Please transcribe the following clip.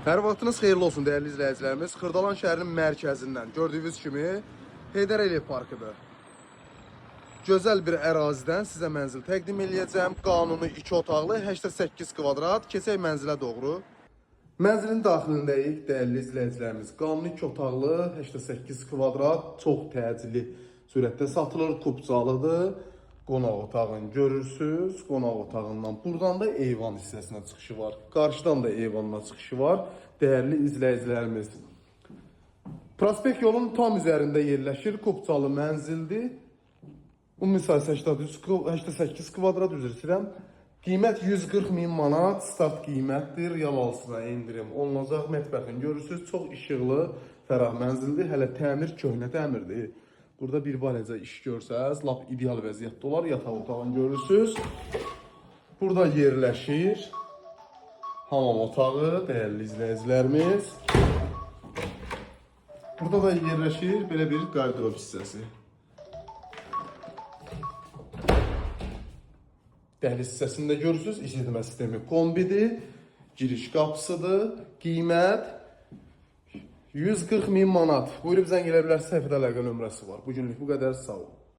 Hər vaxtınız xeyirli olsun dəyərli izləyicilərimiz. Xırdalan şəhərinin mərkəzindən gördüyünüz kimi Heydər Əliyev parkıdır. Gözəl bir ərazidən sizə mənzil təqdim edəcəm. Qanuni 2 otaqlı, 88 kvadrat. Keçək mənzilə doğru. Mənzilin daxilindəyik dəyərli izləyicilərimiz. Qanuni 2 otaqlı, 88 kvadrat, çox təcili sürətdə satılır, kubcalıdır. Qonaq otağını görürsünüz. Qonaq otağından buradan da eyvan hissəsinə çıxışı var. Qarşıdan da eyvanına çıxışı var. Dəyərli izləyicilərimiz. Prospekt yolun tam üzərində yerləşir. Kubcalı mənzildir. Ümumi sayısı 88 kvadrat üzr istəyirəm. Qiymət 140 min manat. Start qiymətdir. Real alsına endirim olunacaq. Mətbəxini görürsünüz. Çox işıqlı, fərah mənzildir. Hələ təmir köhnə təmirdir. Burada bir barəcə iş görsəz, lap ideal vəziyyətdə olar. Yataq otağını görürsünüz. Burada yerləşir hamam otağı, dəyərli izləyicilərimiz. Burada da yerləşir belə bir qardırob hissəsi. Dəhliz hissəsində görürsünüz, işitmə sistemi kombidir. Giriş qapısıdır. Qiymət 140 min manat. Buyurub zəng elə bilərsiniz, səhifədə əlaqə nömrəsi var. Bugünlük bu qədər, sağ olun.